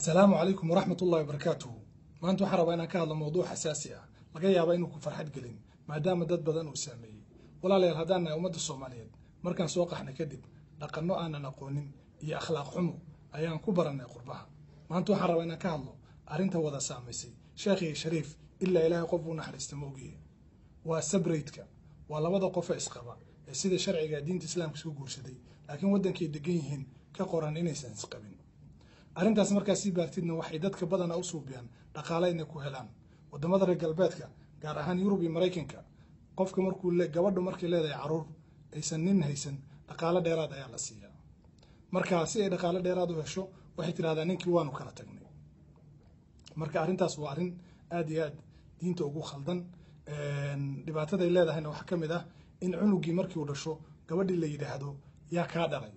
السلام عليكم ورحمة الله وبركاته. ما أنتم حرب أنا كهذا موضوع حساسي لقى يابا إنكم فرحة قلين ما دام دد بدن وسامي ولا لا هدانا أمد الصوماليين مركان سوق إحنا كذب لقنوا أنا نقولين هي أخلاق حمو أيام كبرنا قربها. ما أنتم حرب أنا كهذا أرنت وذا سامسي شيخي شريف إلا إله قفوا نحر استموجيه وسبريتك ولا وضع قفا إسقبا السيد الشرعي دين الإسلام كسوق ورشدي لكن ودن كي دقيهن كقرآن إنسان إسقبين arrintaas markaa sii baartidna waxay dadka badan u suubiyaan dhaqaale inay ku helaan wadamada reer galbeedka gaar ahaan Yurub iyo Mareykanka qofka markuu gabadhu markay leedahay caruur aysan nin haysan dhaqaale dheeraad ayaa la siiyaa markaa si ay dhaqaale dheeraad u hesho waxay tiraahdaa ninkii waanu kala tagnay marka arrintaas waa arrin aad iyo aad diinta ugu khaldan dhibaatada ay leedahayna waxa kamid ah in cunugii markii uu dhasho gabadhii la yiraahdo yaa ka dhalay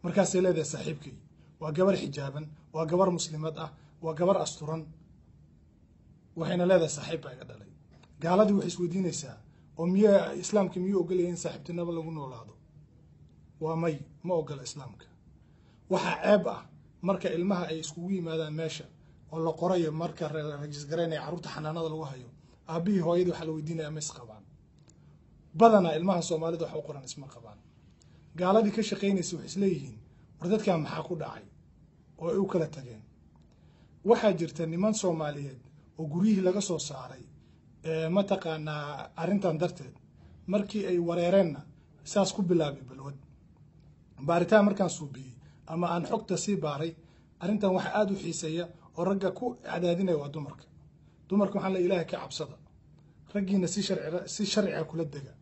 markaas ay leedahay saaxiibkii وجبر حجابا وجبر مسلمات وجبر أسطورا وحين لا ذا صاحب بعد علي قال هذا وحيس ودين يسا ومية إسلام كم يقول لي إن صاحبتنا بلا قلنا ولا هذا ومي ما أقول إسلامك وحعبة مركا المها أي سكوي ماذا ماشى ولا قرية مركا رجس جراني عروض حنانا ذا الوهيو أبي هو يدو حلو الدين أمس قبان بدنا المها الصومالي ذو حقران اسمه قبان قال هذا كشقين يسوحس ليهين وردت كان محاكو داعي oo ay u kala tageen waxa jirta niman Soomaaliyeed oo guriyihii laga soo saaray ma taqaana arintan darteed markii ay wareereenna saas ku bilaabay balwad baaritaan markaan suubiyay ama aan xogta si baaray arintan waxa aad u xiiseeya oo ragga ku cadaadinay waa dumarka waxaan la ilaahay ka cabsada raggiina si sharci kula daga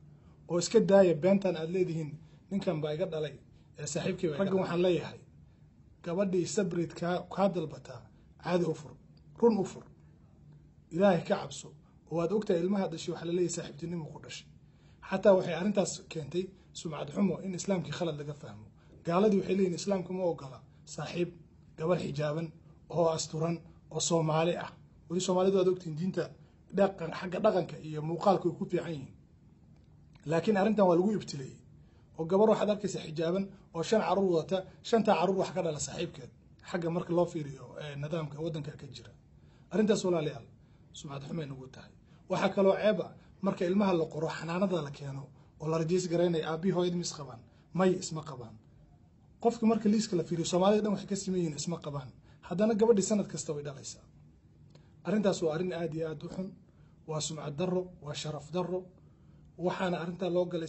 oo iska daaya beentan aad leedihiin ninkan baa iga dhalay saaxiibkii ragga waxaan leeyahay gabadhii sabrid ka dalbataa caadi u fur run u fur ilaahay ka cabso oo aad ogtahay ilmaha dhashay waxa la leeyahay saaxiibtinimo ku dhashay xataa waxay arintaas keentay sumcad xumo in islaamkii khalad laga fahmo gaaladii waxay leeyihiin islaamku ma ogola saaxiib gabar xijaaban oo asturan oo Soomaali ah wali Soomaalidu aad ogtiin diinta dhaqan xagga dhaqanka iyo muuqaalka ku fiican yihiin laakiin arintan waa lagu ibtilay وجبر واحد أركز حجابا وشان عروضته شان تعرض واحد على صاحبك حاجة مرك الله فيريو ندام كودن كجرا أرنت سؤال لي سمعت حمين نقولتها وحكى له عيبة مرك المها اللي قروح أنا نضل كانوا ولا رجيس جريني أبي هو يدمس قبان ماي اسمه قبان قفك مرك ليس كلا فيريو سومالي ده وحكي سمين اسمه قبان هذا أنا قبل سنة كستوي ده ليس أرنت سؤال أرن آدي آدوحن وسمعت درو وشرف درو وحنا أرنت لوجل